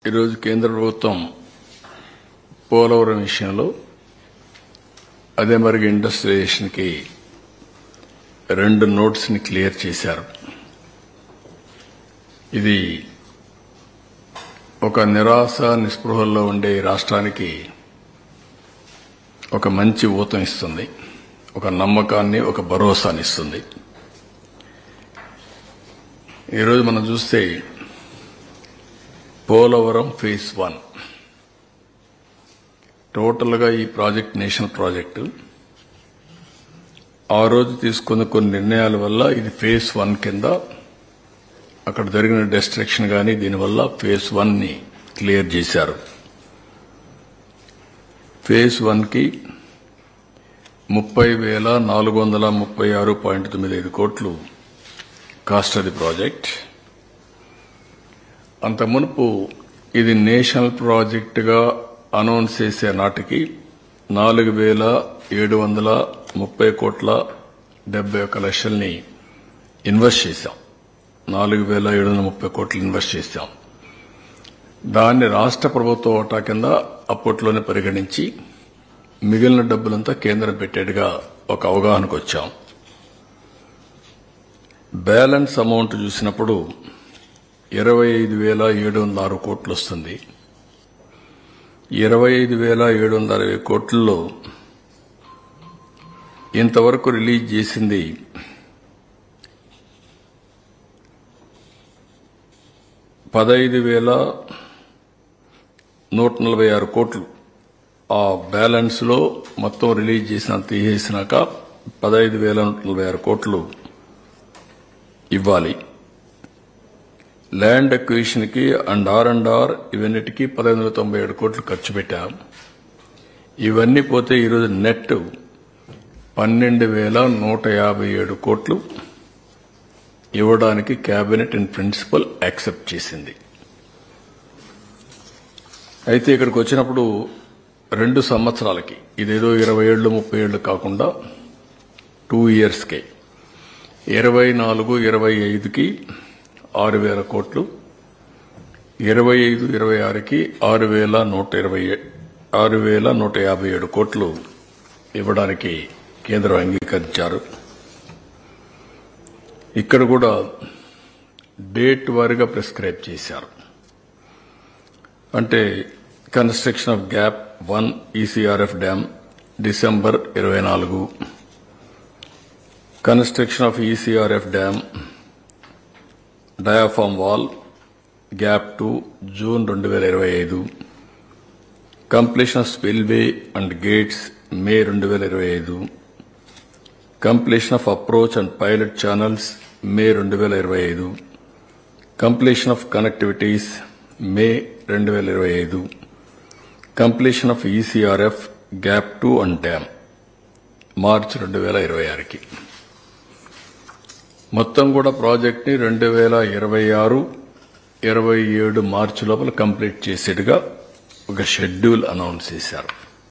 ఈరోజు కేంద్ర ప్రభుత్వం పోలవరం విషయంలో అదే మరి ఇండస్ట్రియలైజేషన్కి 2 నోట్స్ని క్లియర్ చేశారు. ఇది ఒక నిరాశ నిస్పృహల్లో ఉండే రాష్ట్రానికి ఒక మంచి ఊతం ఇస్తుంది, ఒక నమ్మకాన్ని, ఒక భరోసాని ఇస్తుంది. ఈరోజు మనం చూస్తే పోలవరం ఫేజ్ 1 టోటల్గా ఈ ప్రాజెక్ట్ నేషనల్ ప్రాజెక్టు. ఆ రోజు తీసుకున్న కొన్ని నిర్ణయాల వల్ల ఇది ఫేజ్ 1 కింద అక్కడ జరిగిన డిస్ట్రక్షన్ కానీ దీనివల్ల ఫేజ్ 1ని క్లియర్ చేశారు. ఫేజ్ 1కి 30,436.95 కోట్లు కాస్ట్ ఆఫ్ ది ప్రాజెక్ట్. అంత మునుపు ఇది నేషనల్ ప్రాజెక్టుగా అనౌన్స్ చేసే నాటికి 4,730,71,00,000ని ఇన్వెస్ట్ చేశాం. 4,730 కోట్లు ఇన్వెస్ట్ చేశాం. దాన్ని రాష్ట్ర ప్రభుత్వ వాటా కింద అప్పట్లోనే పరిగణించి మిగిలిన డబ్బులంతా కేంద్రం పెట్టేట్టుగా ఒక అవగాహనకు వచ్చాం. బ్యాలెన్స్ అమౌంట్ చూసినప్పుడు 25,706 కోట్లు వస్తుంది. 25,760 కోట్లలో ఇంతవరకు రిలీజ్ చేసింది 15,146 కోట్లు. ఆ బ్యాలెన్స్ లో మొత్తం రిలీజ్ తీసేసినాక 15,146 కోట్లు ఇవ్వాలి. ల్యాండ్ అక్విజిషన్ కి అండ్ ఆర్ ఇవన్నిటికీ 1,597 కోట్లు ఖర్చు పెట్టాం. ఇవన్నీ పోతే ఈరోజు నెట్ 12,157 కోట్లు ఇవ్వడానికి కేబినెట్ ఇన్ ప్రిన్సిపల్ యాక్సెప్ట్ చేసింది. అయితే ఇక్కడికి వచ్చినప్పుడు 2 సంవత్సరాలకి, ఇదేదో 20 ఏళ్లు 30 ఏళ్లు కాకుండా 2 ఇయర్స్కే 24-25కి 6,000 కోట్లు, 25-26కి 6,157 కోట్లు ఇవ్వడానికి కేంద్రం అంగీకరించారు. ఇక్కడ కూడా డేట్ వారీగా ప్రిస్క్రైబ్ చేశారు. అంటే construction of gap 1 ECRF dam December 24, construction of ECRF dam diaphragm wall gap 2 June 2025, completion of spillway and gates May 2025, completion of approach and pilot channels May 2025, completion of connectivities May 2025, completion of ECRF gap 2 and dam March 2026కి. మొత్తం కూడా project ని 2026-27 మార్చి లోపల complete చేసేట్టుగా ఒక schedule announce చేశారు.